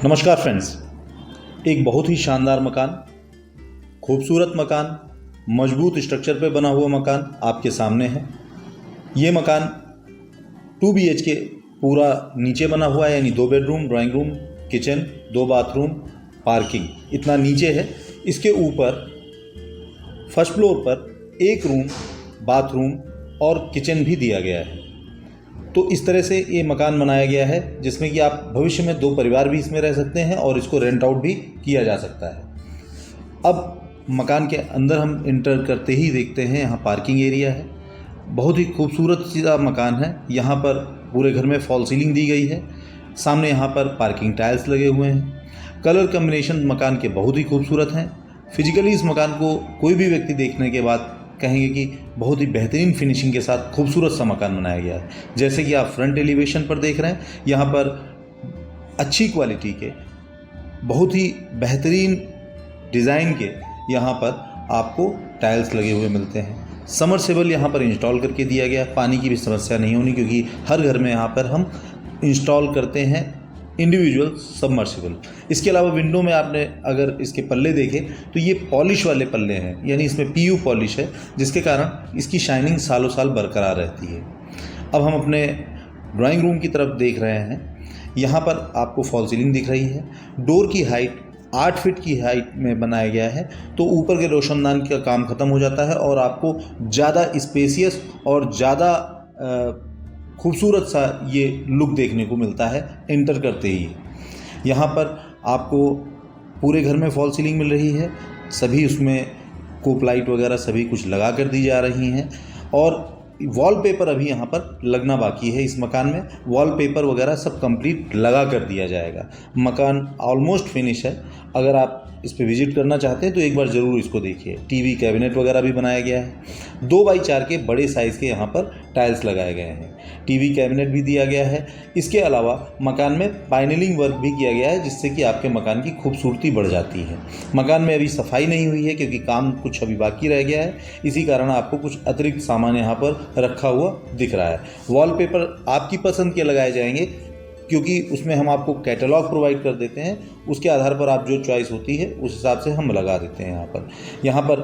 नमस्कार फ्रेंड्स, एक बहुत ही शानदार मकान, खूबसूरत मकान, मजबूत स्ट्रक्चर पे बना हुआ मकान आपके सामने है। ये मकान 2 BHK पूरा नीचे बना हुआ है, यानी 2 bedroom, drawing room, kitchen, 2 bathroom, parking, इतना नीचे है। इसके ऊपर फर्स्ट फ्लोर पर 1 रूम, बाथरूम और किचन भी दिया गया है। तो इस तरह से ये मकान बनाया गया है जिसमें कि आप भविष्य में 2 परिवार भी इसमें रह सकते हैं और इसको रेंट आउट भी किया जा सकता है। अब मकान के अंदर हम इंटर करते ही देखते हैं यहाँ पार्किंग एरिया है। बहुत ही खूबसूरत सा मकान है। यहाँ पर पूरे घर में फॉल सीलिंग दी गई है। सामने यहाँ पर पार्किंग टाइल्स लगे हुए हैं। कलर कम्बिनेशन मकान के बहुत ही खूबसूरत हैं। फिजिकली इस मकान को कोई भी व्यक्ति देखने के बाद कहेंगे कि बहुत ही बेहतरीन फिनिशिंग के साथ खूबसूरत सा मकान बनाया गया है। जैसे कि आप फ्रंट एलिवेशन पर देख रहे हैं, यहाँ पर अच्छी क्वालिटी के, बहुत ही बेहतरीन डिज़ाइन के यहाँ पर आपको टाइल्स लगे हुए मिलते हैं। समरसेबल यहाँ पर इंस्टॉल करके दिया गया। पानी की भी समस्या नहीं होनी, क्योंकि हर घर में यहाँ पर हम इंस्टॉल करते हैं इंडिविजुअल सबमर्सिबल। इसके अलावा विंडो में आपने अगर इसके पल्ले देखे तो ये पॉलिश वाले पल्ले हैं, यानी इसमें PU पॉलिश है, जिसके कारण इसकी शाइनिंग सालों साल बरकरार रहती है। अब हम अपने ड्राइंग रूम की तरफ देख रहे हैं। यहाँ पर आपको फॉल सीलिंग दिख रही है। डोर की हाइट 8 फीट की हाइट में बनाया गया है, तो ऊपर के रोशनदान का काम ख़त्म हो जाता है और आपको ज़्यादा स्पेसियस और ज़्यादा खूबसूरत सा ये लुक देखने को मिलता है एंटर करते ही। यहाँ पर आपको पूरे घर में फॉल सीलिंग मिल रही है। सभी उसमें कोप लाइट वगैरह सभी कुछ लगा कर दी जा रही हैं और वॉलपेपर अभी यहाँ पर लगना बाकी है। इस मकान में वॉलपेपर वगैरह सब कंप्लीट लगा कर दिया जाएगा। मकान ऑलमोस्ट फिनिश है। अगर आप इस पे विजिट करना चाहते हैं तो एक बार ज़रूर इसको देखिए। टीवी कैबिनेट वगैरह भी बनाया गया है। 2x4 के बड़े साइज़ के यहाँ पर टाइल्स लगाए गए हैं। टीवी कैबिनेट भी दिया गया है। इसके अलावा मकान में पैनलिंग वर्क भी किया गया है, जिससे कि आपके मकान की खूबसूरती बढ़ जाती है। मकान में अभी सफाई नहीं हुई है, क्योंकि काम कुछ अभी बाकी रह गया है। इसी कारण आपको कुछ अतिरिक्त सामान यहाँ पर रखा हुआ दिख रहा है। वॉलपेपर आपकी पसंद के लगाए जाएंगे, क्योंकि उसमें हम आपको कैटलॉग प्रोवाइड कर देते हैं। उसके आधार पर आप जो चॉइस होती है उस हिसाब से हम लगा देते हैं। यहाँ पर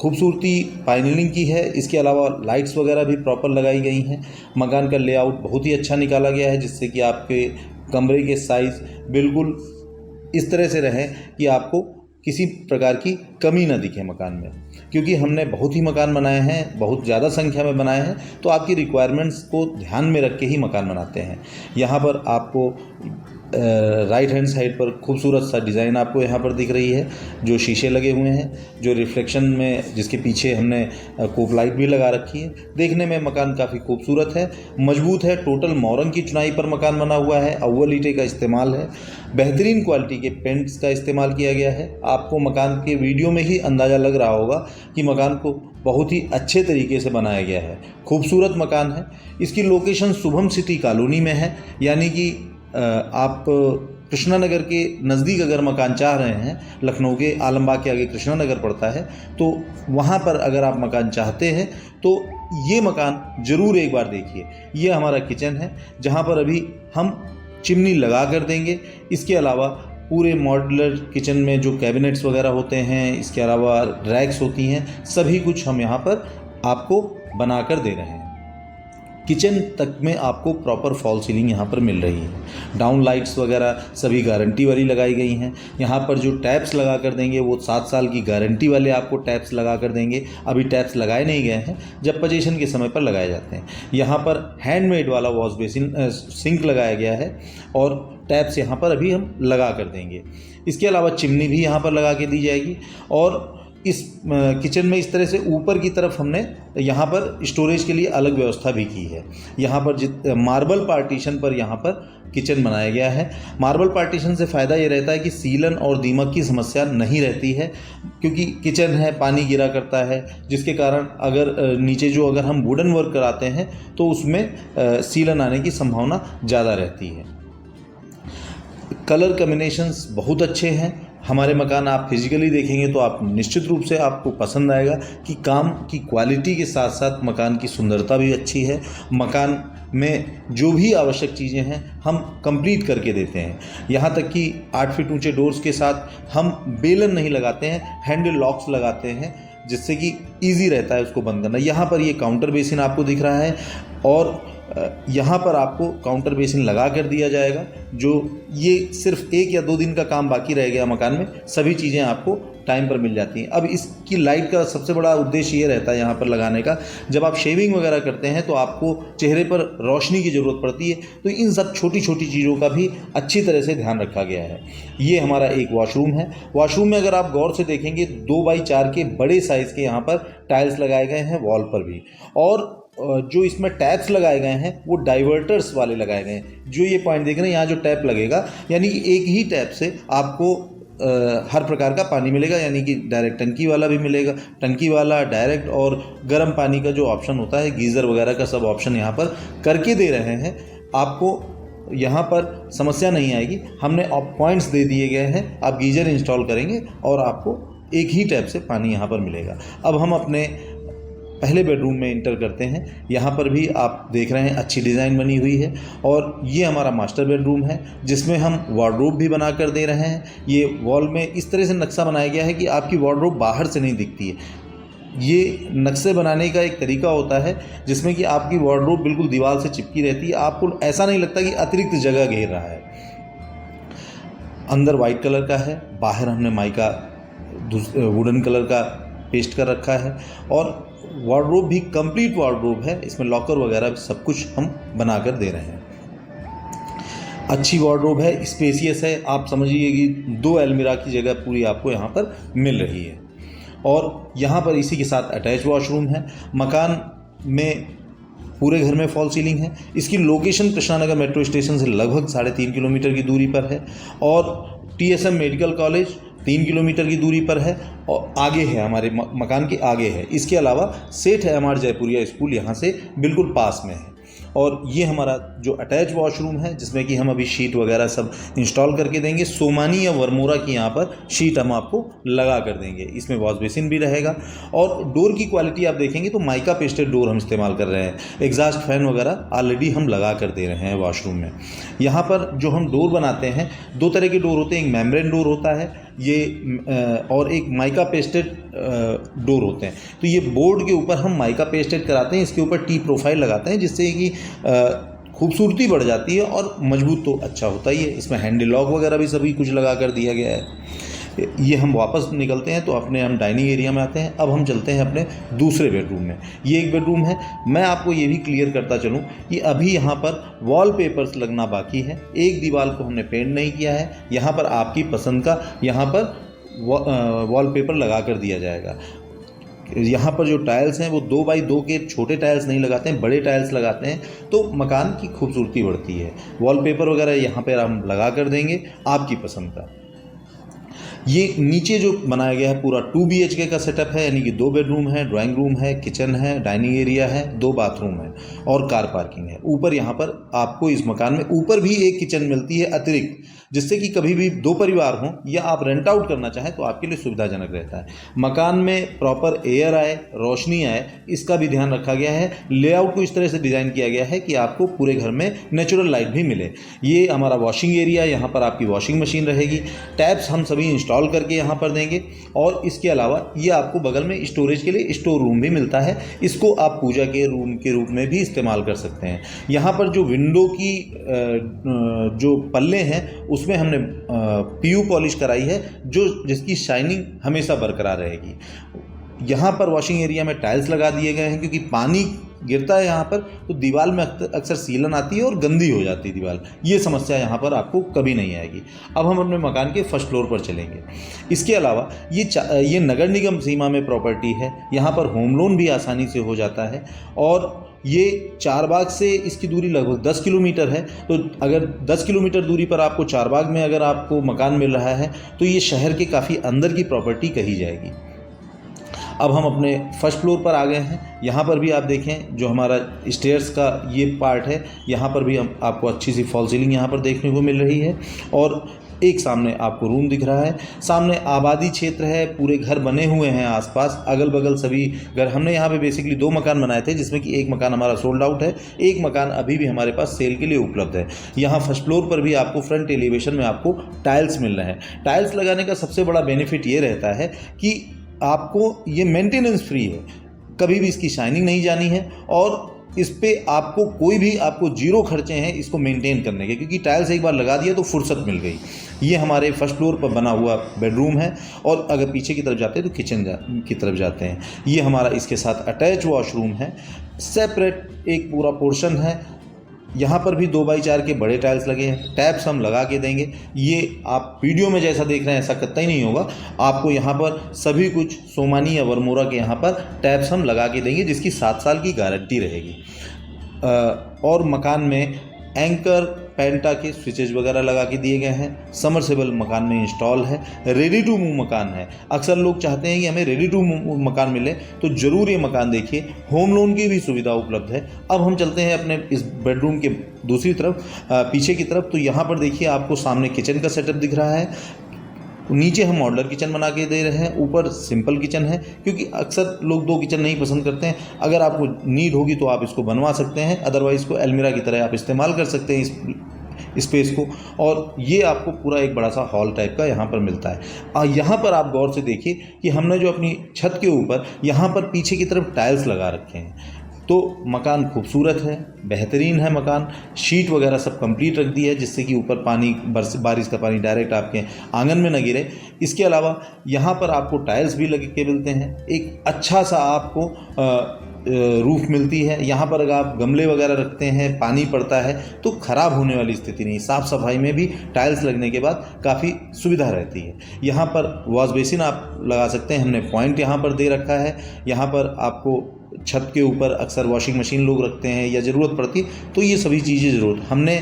खूबसूरती पैनलिंग की है। इसके अलावा लाइट्स वगैरह भी प्रॉपर लगाई गई हैं। मकान का लेआउट बहुत ही अच्छा निकाला गया है, जिससे कि आपके कमरे के साइज़ बिल्कुल इस तरह से रहे कि आपको किसी प्रकार की कमी ना दिखे मकान में। क्योंकि हमने बहुत ही मकान बनाए हैं, बहुत ज़्यादा संख्या में बनाए हैं, तो आपकी रिक्वायरमेंट्स को ध्यान में रख के ही मकान बनाते हैं। यहाँ पर आपको राइट हैंड साइड पर खूबसूरत सा डिज़ाइन आपको यहाँ पर दिख रही है, जो शीशे लगे हुए हैं, जो रिफ्लेक्शन में, जिसके पीछे हमने कोप लाइट भी लगा रखी है। देखने में मकान काफ़ी खूबसूरत है, मजबूत है। टोटल मोरंग की चुनाई पर मकान बना हुआ है। अव्वल ईंटे का इस्तेमाल है। बेहतरीन क्वालिटी के पेंट्स का इस्तेमाल किया गया है। आपको मकान के वीडियो में ही अंदाज़ा लग रहा होगा कि मकान को बहुत ही अच्छे तरीके से बनाया गया है। खूबसूरत मकान है। इसकी लोकेशन शुभम सिटी कॉलोनी में है, यानी कि आप कृष्णा नगर के नज़दीक अगर मकान चाह रहे हैं, लखनऊ के आलमबाग के आगे कृष्णा नगर पड़ता है, तो वहाँ पर अगर आप मकान चाहते हैं तो ये मकान ज़रूर एक बार देखिए। ये हमारा किचन है, जहाँ पर अभी हम चिमनी लगा कर देंगे। इसके अलावा पूरे मॉड्यूलर किचन में जो कैबिनेट्स वगैरह होते हैं, इसके अलावा रैक्स होती हैं, सभी कुछ हम यहाँ पर आपको बना कर दे रहे हैं। किचन तक में आपको प्रॉपर फॉल सीलिंग यहाँ पर मिल रही है। डाउन लाइट्स वगैरह सभी गारंटी वाली लगाई गई हैं। यहाँ पर जो टैप्स लगा कर देंगे वो 7 साल की गारंटी वाले आपको टैप्स लगा कर देंगे। अभी टैप्स लगाए नहीं गए हैं, जब पोजीशन के समय पर लगाए जाते हैं। यहाँ पर हैंडमेड वाला वॉश बेसिन सिंक लगाया गया है और टैप्स यहाँ पर अभी हम लगा कर देंगे। इसके अलावा चिमनी भी यहाँ पर लगा के दी जाएगी। और इस किचन में इस तरह से ऊपर की तरफ हमने यहाँ पर स्टोरेज के लिए अलग व्यवस्था भी की है। यहाँ पर मार्बल पार्टीशन पर यहाँ पर किचन बनाया गया है। मार्बल पार्टीशन से फ़ायदा ये रहता है कि सीलन और दीमक की समस्या नहीं रहती है, क्योंकि किचन है, पानी गिरा करता है, जिसके कारण अगर नीचे जो अगर हम वुडन वर्क कराते हैं तो उसमें सीलन आने की संभावना ज़्यादा रहती है। कलर कॉम्बिनेशंस बहुत अच्छे हैं। हमारे मकान आप फिजिकली देखेंगे तो आप निश्चित रूप से आपको पसंद आएगा कि काम की क्वालिटी के साथ साथ मकान की सुंदरता भी अच्छी है। मकान में जो भी आवश्यक चीज़ें हैं हम कंप्लीट करके देते हैं। यहाँ तक कि 8 फीट ऊंचे डोर्स के साथ हम बेलन नहीं लगाते हैं, हैंडल लॉक्स लगाते हैं, जिससे कि ईजी रहता है उसको बंद करना। यहाँ पर ये काउंटर बेसिन आपको दिख रहा है और यहाँ पर आपको काउंटर बेसिन लगा कर दिया जाएगा। जो ये सिर्फ 1 या 2 दिन का काम बाकी रह गया मकान में, सभी चीज़ें आपको टाइम पर मिल जाती हैं। अब इसकी लाइट का सबसे बड़ा उद्देश्य ये रहता है यहाँ पर लगाने का, जब आप शेविंग वगैरह करते हैं तो आपको चेहरे पर रोशनी की ज़रूरत पड़ती है, तो इन सब छोटी छोटी चीज़ों का भी अच्छी तरह से ध्यान रखा गया है। ये हमारा एक वॉशरूम है। वॉशरूम में अगर आप गौर से देखेंगे 2x4 के बड़े साइज़ के यहाँ पर टाइल्स लगाए गए हैं वॉल पर भी, और जो इसमें टैप्स लगाए गए हैं वो डाइवर्टर्स वाले लगाए गए हैं। जो ये पॉइंट देख रहे हैं, यहाँ जो टैप लगेगा यानी कि एक ही टैप से आपको हर प्रकार का पानी मिलेगा, यानी कि डायरेक्ट टंकी वाला भी मिलेगा, टंकी वाला, डायरेक्ट, और गर्म पानी का जो ऑप्शन होता है, गीज़र वगैरह का सब ऑप्शन यहाँ पर करके दे रहे हैं। आपको यहाँ पर समस्या नहीं आएगी। हमने पॉइंट्स दे दिए गए हैं, आप गीज़र इंस्टॉल करेंगे और आपको एक ही टैप से पानी यहाँ पर मिलेगा। अब हम अपने पहले बेडरूम में इंटर करते हैं। यहाँ पर भी आप देख रहे हैं अच्छी डिज़ाइन बनी हुई है, और ये हमारा मास्टर बेडरूम है जिसमें हम वार्डरोब भी बना कर दे रहे हैं। ये वॉल में इस तरह से नक्शा बनाया गया है कि आपकी वार्डरोब बाहर से नहीं दिखती है। ये नक्शे बनाने का एक तरीका होता है जिसमें कि आपकी वार्डरोब बिल्कुल दीवार से चिपकी रहती है, आपको ऐसा नहीं लगता कि अतिरिक्त जगह घेर रहा है। अंदर वाइट कलर का है, बाहर हमने माइका वुडन कलर का पेस्ट कर रखा है, और वार्डरोब भी कंप्लीट वार्डरोब है। इसमें लॉकर वगैरह सब कुछ हम बना कर दे रहे हैं। अच्छी वार्डरोब है, स्पेसियस है। आप समझिए कि 2 अलमीरा की जगह पूरी आपको यहाँ पर मिल रही है, और यहाँ पर इसी के साथ अटैच वॉशरूम है। मकान में पूरे घर में फॉल सीलिंग है। इसकी लोकेशन कृष्णानगर मेट्रो स्टेशन से लगभग 3.5 किलोमीटर की दूरी पर है, और TSM मेडिकल कॉलेज 3 किलोमीटर की दूरी पर है, और आगे है, हमारे मकान के आगे है। इसके अलावा सेठ MR जयपुरिया स्कूल यहाँ से बिल्कुल पास में है। और ये हमारा जो अटैच वॉशरूम है जिसमें कि हम अभी शीट वगैरह सब इंस्टॉल करके देंगे। सोमानी या वर्मोरा की यहाँ पर शीट हम आपको लगा कर देंगे। इसमें वॉश बेसिन भी रहेगा, और डोर की क्वालिटी आप देखेंगे तो माइका पेस्टेड डोर हम इस्तेमाल कर रहे हैं। एग्जॉस्ट फैन वगैरह ऑलरेडी हम लगा कर दे रहे हैं वॉशरूम में। यहाँ पर जो हम डोर बनाते हैं, 2 तरह के डोर होते हैं। एक मेम्ब्रेन डोर होता है ये, और एक माइका पेस्टेड डोर होते हैं। तो ये बोर्ड के ऊपर हम माइका पेस्टेड कराते हैं, इसके ऊपर टी प्रोफाइल लगाते हैं, जिससे कि खूबसूरती बढ़ जाती है और मजबूत तो अच्छा होता ही है। इसमें हैंडल लॉक वगैरह भी सभी कुछ लगा कर दिया गया है। ये हम वापस निकलते हैं तो हम डाइनिंग एरिया में आते हैं। अब हम चलते हैं अपने दूसरे बेडरूम में। ये एक बेडरूम है। मैं आपको ये भी क्लियर करता चलूँ कि अभी यहाँ पर वॉलपेपर्स लगना बाकी है। एक दीवार को हमने पेंट नहीं किया है। यहाँ पर आपकी पसंद का यहाँ पर वॉलपेपर लगा कर दिया जाएगा। यहाँ पर जो टाइल्स हैं वो 2x2 के छोटे टाइल्स नहीं लगाते हैं, बड़े टाइल्स लगाते हैं, तो मकान की खूबसूरती बढ़ती है। वॉलपेपर वगैरह यहाँ पर हम लगा कर देंगे आपकी पसंद का। ये नीचे जो बनाया गया है पूरा 2 BHK का सेटअप है, यानी कि 2 बेडरूम है, ड्राइंग रूम है, किचन है, डाइनिंग एरिया है, 2 बाथरूम है और कार पार्किंग है। ऊपर यहाँ पर आपको इस मकान में ऊपर भी एक किचन मिलती है अतिरिक्त, जिससे कि कभी भी 2 परिवार हों या आप रेंट आउट करना चाहें तो आपके लिए सुविधाजनक रहता है। मकान में प्रॉपर एयर आए, रोशनी आए, इसका भी ध्यान रखा गया है। लेआउट को इस तरह से डिज़ाइन किया गया है कि आपको पूरे घर में नेचुरल लाइट भी मिले। ये हमारा वॉशिंग एरिया, यहाँ पर आपकी वॉशिंग मशीन रहेगी। टैप्स हम सभी इंस्टॉल करके यहाँ पर देंगे, और इसके अलावा ये आपको बगल में स्टोरेज के लिए स्टोर रूम भी मिलता है। इसको आप पूजा के रूम के रूप में भी इस्तेमाल कर सकते हैं। यहाँ पर जो विंडो की जो पल्ले हैं उसमें हमने PU पॉलिश कराई है, जिसकी शाइनिंग हमेशा बरकरार रहेगी। यहाँ पर वॉशिंग एरिया में टाइल्स लगा दिए गए हैं, क्योंकि पानी गिरता है यहाँ पर तो दीवार में अक्सर सीलन आती है और गंदी हो जाती है दीवार। ये समस्या यहाँ पर आपको कभी नहीं आएगी। अब हम अपने मकान के फर्स्ट फ्लोर पर चलेंगे। इसके अलावा ये नगर निगम सीमा में प्रॉपर्टी है। यहाँ पर होम लोन भी आसानी से हो जाता है, और ये चारबाग से इसकी दूरी लगभग 10 किलोमीटर है। तो अगर 10 किलोमीटर दूरी पर आपको चारबाग में अगर आपको मकान मिल रहा है तो ये शहर के काफ़ी अंदर की प्रॉपर्टी कही जाएगी। अब हम अपने फर्स्ट फ्लोर पर आ गए हैं। यहाँ पर भी आप देखें जो हमारा स्टेयर्स का ये पार्ट है, यहाँ पर भी हम आपको अच्छी सी फॉल सीलिंग यहाँ पर देखने को मिल रही है, और एक सामने आपको रूम दिख रहा है, सामने आबादी क्षेत्र है, पूरे घर बने हुए हैं आसपास, अगल बगल सभी घर। हमने यहाँ पे बेसिकली 2 मकान बनाए थे, जिसमें कि एक मकान हमारा सोल्ड आउट है, एक मकान अभी भी हमारे पास सेल के लिए उपलब्ध है। यहाँ फर्स्ट फ्लोर पर भी आपको फ्रंट एलिवेशन में आपको टाइल्स मिल रहे हैं। टाइल्स लगाने का सबसे बड़ा बेनिफिट ये रहता है कि आपको ये मेंटेनेंस फ्री है, कभी भी इसकी शाइनिंग नहीं जानी है, और इस पे आपको कोई भी आपको जीरो खर्चे हैं इसको मेंटेन करने के, क्योंकि टाइल्स एक बार लगा दिया तो फुर्सत मिल गई। ये हमारे फर्स्ट फ्लोर पर बना हुआ बेडरूम है, और अगर पीछे की तरफ जाते हैं तो किचन की तरफ जाते हैं। ये हमारा इसके साथ अटैच वॉशरूम है, सेपरेट एक पूरा पोर्शन है। यहाँ पर भी 2x4 के बड़े टाइल्स लगे हैं, टैप्स हम लगा के देंगे। ये आप वीडियो में जैसा देख रहे हैं ऐसा कतई नहीं होगा, आपको यहाँ पर सभी कुछ सोमानी या वर्मोरा के यहाँ पर टैप्स हम लगा के देंगे, जिसकी 7 साल की गारंटी रहेगी। और मकान में एंकर पेंटा के स्विचेज वगैरह लगा के दिए गए हैं। समरसेबल मकान में इंस्टॉल है, रेडी टू मूव मकान है। अक्सर लोग चाहते हैं कि हमें रेडी टू मूव मकान मिले, तो ज़रूर ये मकान देखिए। होम लोन की भी सुविधा उपलब्ध है। अब हम चलते हैं अपने इस बेडरूम के दूसरी तरफ, पीछे की तरफ। तो यहाँ पर देखिए आपको सामने किचन का सेटअप दिख रहा है। नीचे हम मॉडलर किचन बना के दे रहे हैं, ऊपर सिंपल किचन है, क्योंकि अक्सर लोग 2 किचन नहीं पसंद करते हैं। अगर आपको नीड होगी तो आप इसको बनवा सकते हैं, अदरवाइज़ इसको अलमीरा की तरह आप इस्तेमाल कर सकते हैं इस स्पेस को। और ये आपको पूरा एक बड़ा सा हॉल टाइप का यहाँ पर मिलता है। यहाँ पर आप गौर से देखिए कि हमने जो अपनी छत के ऊपर यहाँ पर पीछे की तरफ टाइल्स लगा रखे हैं। तो मकान खूबसूरत है, बेहतरीन है मकान। शीट वगैरह सब कंप्लीट रख दी है, जिससे कि ऊपर पानी बारिश का पानी डायरेक्ट आपके आंगन में न गिरे। इसके अलावा यहाँ पर आपको टाइल्स भी लगे के मिलते हैं। एक अच्छा सा आपको रूफ मिलती है। यहाँ पर अगर आप गमले वगैरह रखते हैं, पानी पड़ता है तो ख़राब होने वाली स्थिति नहीं। साफ़ सफाई में भी टाइल्स लगने के बाद काफ़ी सुविधा रहती है। यहाँ पर वॉश बेसिन आप लगा सकते हैं, हमने पॉइंट यहाँ पर दे रखा है। यहाँ पर आपको छत के ऊपर अक्सर वॉशिंग मशीन लोग रखते हैं या ज़रूरत पड़ती, तो ये सभी चीज़ें ज़रूरत। हमने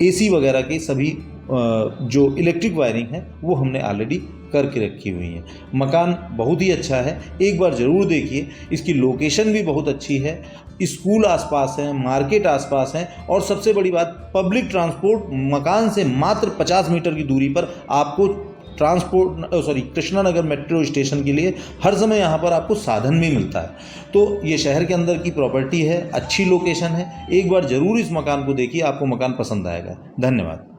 एसी वगैरह के सभी जो इलेक्ट्रिक वायरिंग है वो हमने ऑलरेडी करके रखी हुई है। मकान बहुत ही अच्छा है, एक बार ज़रूर देखिए। इसकी लोकेशन भी बहुत अच्छी है, स्कूल आसपास है, मार्केट आसपास है, और सबसे बड़ी बात पब्लिक ट्रांसपोर्ट मकान से मात्र 50 मीटर की दूरी पर आपको कृष्णा नगर मेट्रो स्टेशन के लिए हर समय यहाँ पर आपको साधन भी मिलता है। तो ये शहर के अंदर की प्रॉपर्टी है, अच्छी लोकेशन है। एक बार ज़रूर इस मकान को देखिए, आपको मकान पसंद आएगा। धन्यवाद।